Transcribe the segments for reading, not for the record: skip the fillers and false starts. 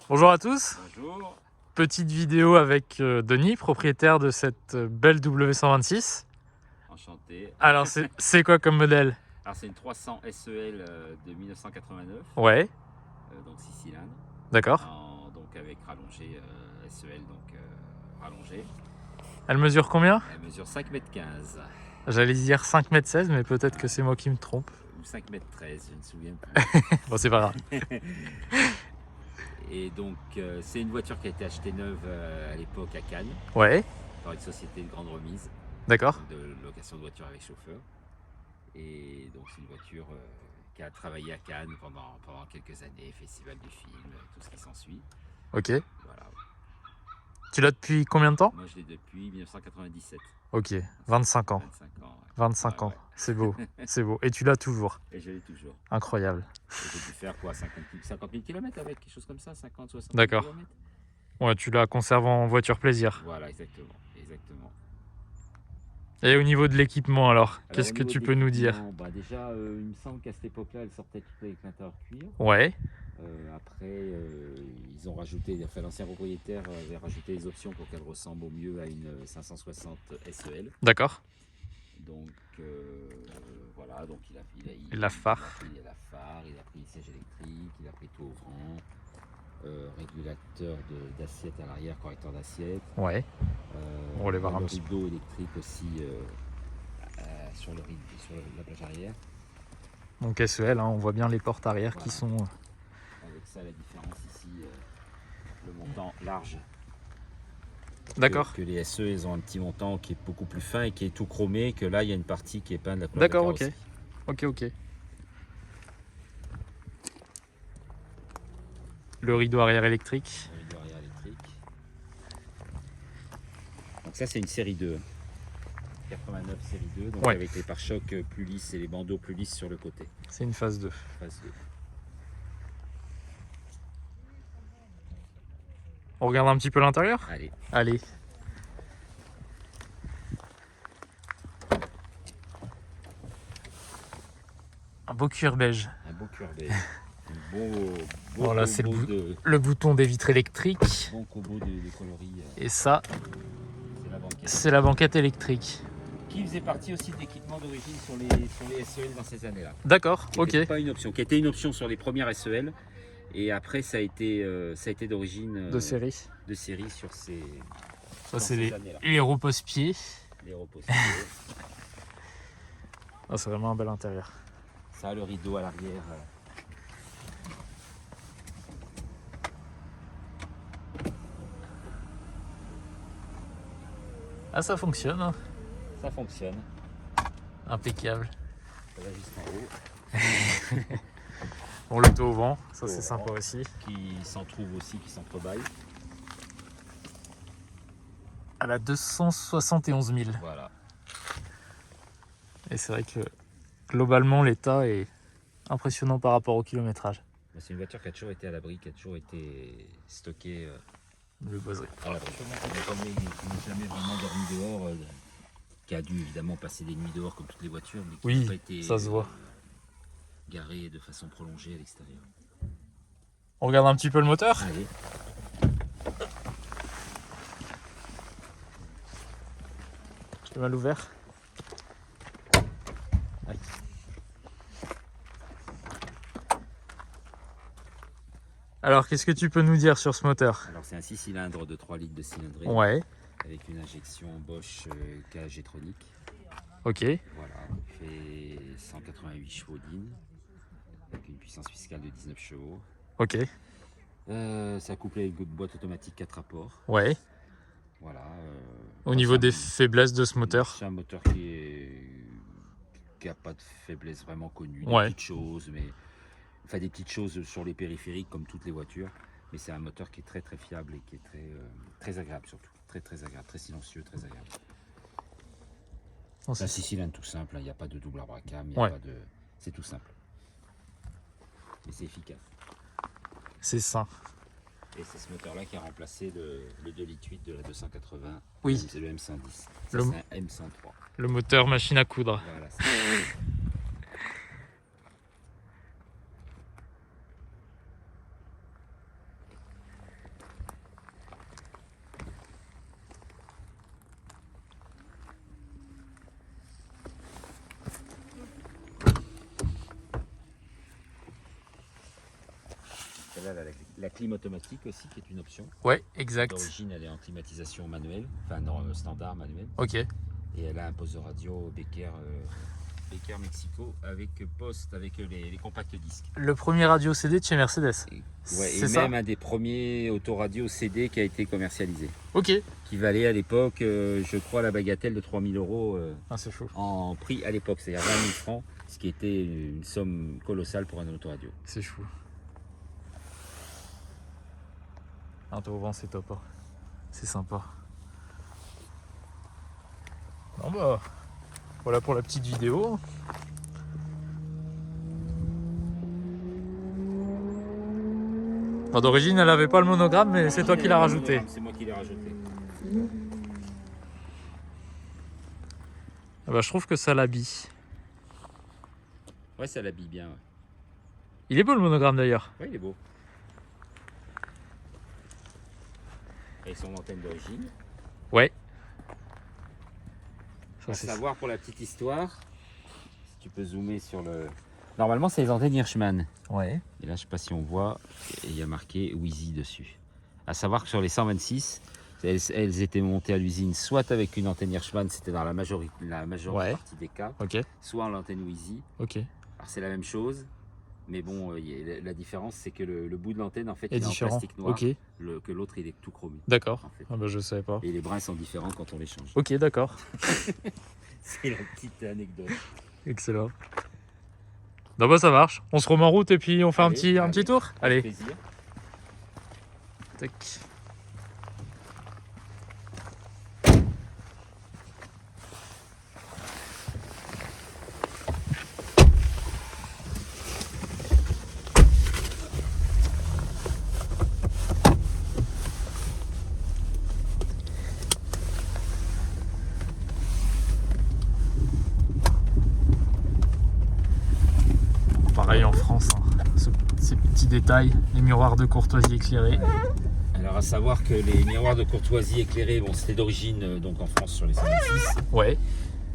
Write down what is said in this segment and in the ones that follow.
Bonjour à tous, Bonjour. petite vidéo avec Denis, propriétaire de cette belle W126. Enchanté. Alors c'est quoi comme modèle? Alors c'est une 300 SEL de 1989, Ouais, donc 6 cylindres, d'accord. donc avec rallongé SEL, donc rallongé. Elle mesure combien? Elle mesure 5,15 m J'allais dire 5,16 m, mais peut-être que c'est moi qui me trompe. ou 5,13 m, je ne me souviens plus. Bon, c'est pas grave. Et donc c'est une voiture qui a été achetée neuve à l'époque à Cannes Ouais, par une société de grande remise, d'accord. donc de location de voitures avec chauffeur. Et donc c'est une voiture qui a travaillé à Cannes pendant quelques années, festival du film, tout ce qui s'ensuit. Ok. Voilà. Tu l'as depuis combien de temps? Moi je l'ai depuis 1997. Ok, 25 ans. 25 ans. 25 Ouais, ans, ouais. c'est beau, c'est beau. Et tu l'as toujours. Et je l'ai toujours. Incroyable. Et j'ai dû faire quoi, 50 000 km avec, quelque chose comme ça, 50, 60 000 D'accord. km. Ouais, tu la conserves en voiture plaisir. Voilà, exactement. Exactement. Et au niveau de l'équipement alors, Alors au qu'est-ce que niveau tu de peux nous dire? l'équipement, bah déjà il me semble qu'à cette époque-là elle sortait toute avec l'intérieur cuir. Ouais, Après ils ont rajouté, enfin l'ancien propriétaire avait rajouté des options pour qu'elle ressemble au mieux à une 560 SEL. d'accord. Donc voilà, donc Et la phare. il a pris la phare, il a pris les sièges électriques, il a pris tout au rang, régulateur d'assiette à l'arrière, correcteur d'assiette. Ouais, on va les voir un Le petit peu. rideau électrique aussi sur la plage arrière. Donc SEL, hein, on voit bien les portes arrière Voilà. qui sont... Avec ça la différence ici, le montant large. D'accord. Que les SE ils ont un petit montant qui est beaucoup plus fin et qui est tout chromé, que là il y a une partie qui est peinte de la couleur de la D'accord, ok. carrosserie. Ok. Le rideau arrière électrique. Le rideau arrière électrique. Donc ça c'est une série 2. 89 série 2, donc Ouais. avec les pare-chocs plus lisses et les bandeaux plus lisses sur le côté. C'est une phase 2. Phase 2. On regarde un petit peu l'intérieur? Allez. Allez. Un beau cuir beige. Un beau cuir beige. Un beau Voilà, c'est combo le bouton des vitres électriques. bon combo de coloris. Et ça, C'est la banquette. c'est la banquette électrique. Qui faisait partie aussi de l'équipement d'origine sur les SEL dans ces années-là. D'accord, ok. Qui pas une option, qui était une option sur les premières SEL. Et après, ça a été d'origine De série. de série sur ces, Ça, c'est années-là. les repose-pieds. Les repos. Ah, c'est vraiment un bel intérieur. Ça a le rideau à l'arrière. Ah, ça fonctionne, hein. Ça fonctionne. Impeccable. Ça va jusqu'en haut. Bon, l'auto au vent, ça c'est Au sympa vent. aussi. Qui s'en trouve aussi, qui s'entrebâille. Elle a 271 000. Voilà. Et c'est vrai que globalement l'état est impressionnant par rapport au kilométrage. C'est une voiture qui a toujours été à l'abri, qui a toujours été stockée Le boiserie. à l'abri. Qui n'a jamais vraiment dormi dehors. Qui a dû évidemment passer des nuits dehors comme toutes les voitures, mais qui Oui, n'a pas été ça se voit. garée de façon prolongée à l'extérieur. On regarde un petit peu le moteur. Allez. Je l'ai mal ouvert. Aïe. Alors, qu'est-ce que tu peux nous dire sur ce moteur? Alors c'est un 6 cylindres de 3 litres de cylindrée. Ouais, Avec une injection Bosch KG-tronic. ok, Voilà, il fait 188 chevaux d'IN, avec une puissance fiscale de 19 chevaux. ok, Ça couplé avec une boîte automatique 4 rapports. ouais. Voilà. Au niveau des faiblesses de ce moteur? C'est un moteur qui a pas de faiblesse vraiment connue. Des Ouais. petites choses, mais enfin des petites choses sur les périphériques comme toutes les voitures. Mais c'est un moteur qui est très très fiable et qui est très agréable surtout. Très agréable, très silencieux, très agréable. Non, C'est un c'est 6 cylindres tout simple, il n'y a pas de double arbre à cam, Ouais. c'est tout simple. Mais c'est efficace. sain. Et c'est ce moteur-là qui a remplacé le 2,8 litres de la 280. Oui. C'est le M110. Ça, Le- c'est un M103. Le moteur machine à coudre. Voilà, Celle-là, elle a la clim automatique aussi, qui est une option. Ouais, exact. D'origine, elle est en climatisation manuelle, enfin non, standard manuel. Ok. Et elle a un poste de radio Becker Mexico avec poste, avec les compacts disques. Le premier radio CD de chez Mercedes. Et C'est ça. même un des premiers autoradios CD qui a été commercialisé. Ok. Qui valait à l'époque, je crois, la bagatelle de 3 000 € Ah, c'est fou. en prix à l'époque, c'est-à-dire 20 000 francs, ce qui était une somme colossale pour un autoradio. C'est fou. Un tour au vent, c'est top. Hein. C'est sympa. Non bah, voilà pour la petite vidéo. Bon, d'origine, elle avait pas le monogramme, mais c'est toi qui l'as rajouté. C'est moi qui l'ai rajouté. Ah bah, je trouve que ça l'habille. Ouais, ça l'habille bien. Ouais. Il est beau le monogramme d'ailleurs. Ouais, il est beau. Et son antenne d'origine. Ouais. À savoir pour la petite histoire, si tu peux zoomer sur le... Normalement, c'est les antennes Hirschmann. Ouais. Et là, je sais pas si on voit, il y a marqué Wheezy dessus. À savoir que sur les 126, elles étaient montées à l'usine soit avec une antenne Hirschmann, c'était dans la majeure Ouais. partie des cas, Ok. soit en l'antenne Wheezy. Ok. Alors c'est la même chose, mais bon, la différence c'est que le bout de l'antenne en fait Et il est en différent. plastique noir, Ok. que l'autre il est tout chromé. D'accord. En fait. Ah bah je savais pas. Et les brins sont différents quand on les change. Ok, d'accord. C'est la petite anecdote. Excellent. Non bah ça marche. On se remet en route et puis on fait un Allez, petit tour. Avec Allez. plaisir. Tac. Pareil en France, hein. Ces petits détails, les miroirs de courtoisie éclairés. Alors à savoir que les miroirs de courtoisie éclairés, bon c'était d'origine donc en France sur les 126, Ouais.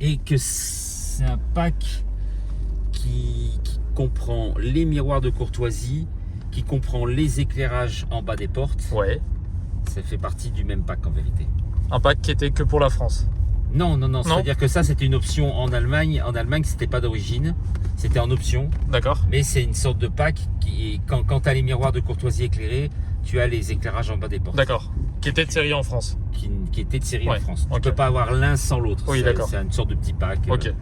et que c'est un pack qui comprend les miroirs de courtoisie, qui comprend les éclairages en bas des portes. Ouais. Ça fait partie du même pack en vérité. Un pack qui était que pour la France. Non, c'est-à-dire que ça c'était une option en Allemagne. En Allemagne c'était pas d'origine, c'était en option, D'accord. mais c'est une sorte de pack qui, quand tu as les miroirs de courtoisie éclairés, tu as les éclairages en bas des portes. D'accord. Qui était de série en France. Qui était de série Ouais, en France. ok. Tu peux pas avoir l'un sans l'autre. Oui, d'accord. C'est une sorte de petit pack. Ok.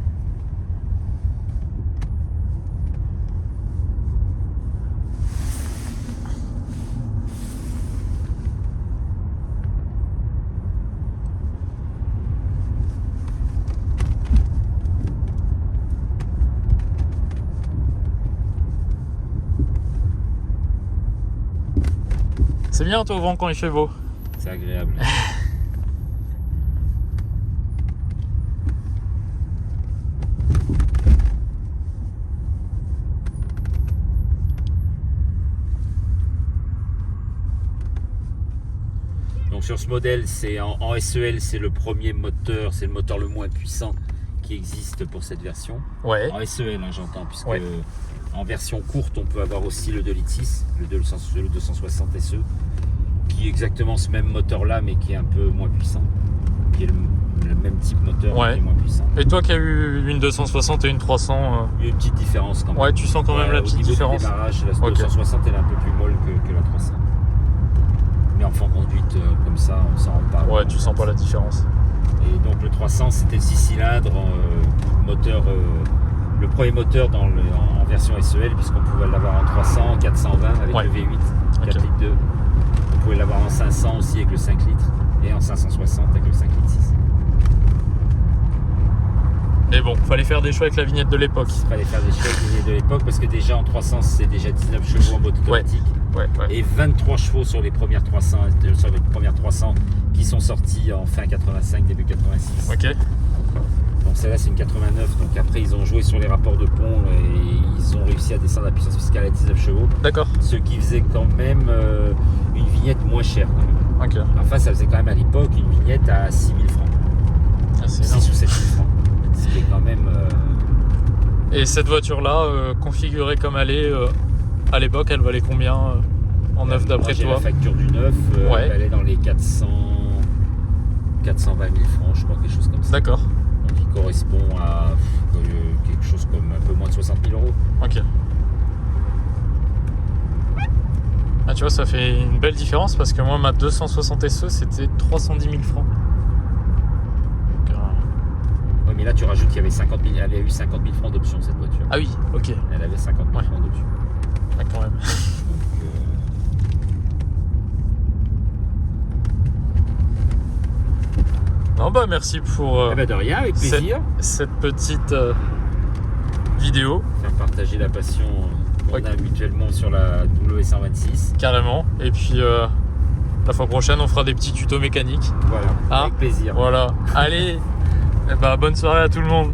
C'est bien toi au vent quand il fait beau. C'est agréable. Donc sur ce modèle, c'est en SEL, c'est le premier moteur, c'est le moteur le moins puissant qui existe pour cette version. Ouais. En SEL, hein, j'entends, puisque Ouais. en version courte, on peut avoir aussi le 2,6 litres, le 260 SE, qui est exactement ce même moteur-là, mais qui est un peu moins puissant, qui est le même type moteur, Ouais. qui est moins puissant. Et toi qui as eu une 260 et une 300, Il y a une petite différence quand même. ouais, tu sens quand même la Au petite niveau du différence. démarrage, la Ok. 260 elle est un peu plus molle que la 300. Mais en fin de conduite, comme ça, on s'en rend pas. Ouais, tu sens pas la différence. Et donc le 300 c'était le 6 cylindres, moteur, le premier moteur en version SEL, puisqu'on pouvait l'avoir en 300, 420 avec Ouais. le V8, 4 Ok. litres 2. On pouvait l'avoir en 500 aussi avec le 5 litres et en 560 avec le 5 litres 6. Mais bon, fallait faire des choix avec la vignette de l'époque. Il fallait faire des choix de l'époque parce que déjà en 300 c'est déjà 19 chevaux en mode automatique. Ouais, ouais. Et 23 chevaux sur les premières 300, qui sont sortis en fin 85, début 86. Ok. Donc celle-là c'est une 89, donc après ils ont joué sur les rapports de pont et ils ont réussi à descendre la puissance fiscale à 19 chevaux, D'accord. ce qui faisait quand même une vignette moins chère quand même. Ok. Enfin ça faisait quand même à l'époque une vignette à 6 000 francs, Ah, c'est 6 énorme. ou 7 000 francs, ce qui est quand même... Et cette voiture-là, configurée comme elle est, à l'époque, elle valait combien en neuf d'après J'ai toi? la facture du neuf, Ouais. elle est dans les 420 000 francs, je crois, quelque chose comme ça. D'accord. Donc il correspond à quelque chose comme un peu moins de 60 000 euros. Ok. Ah, tu vois, ça fait une belle différence parce que moi, ma 260 SE, c'était 310 000 francs. Donc, Oui, mais là tu rajoutes qu'il y avait 50 000, elle avait eu 50 000 francs d'option cette voiture. Ah oui, ok. Elle avait 50 000 Ouais. francs d'option. Ah, quand même. Donc, Non, bah merci pour eh ben, de rien, avec plaisir. cette petite vidéo, Faire partager la passion qu'on a mutuellement sur la W126. carrément. Et puis, la fois prochaine, on fera des petits tutos mécaniques. Voilà, Ah. avec plaisir. Voilà. Allez, eh bah, bonne soirée à tout le monde.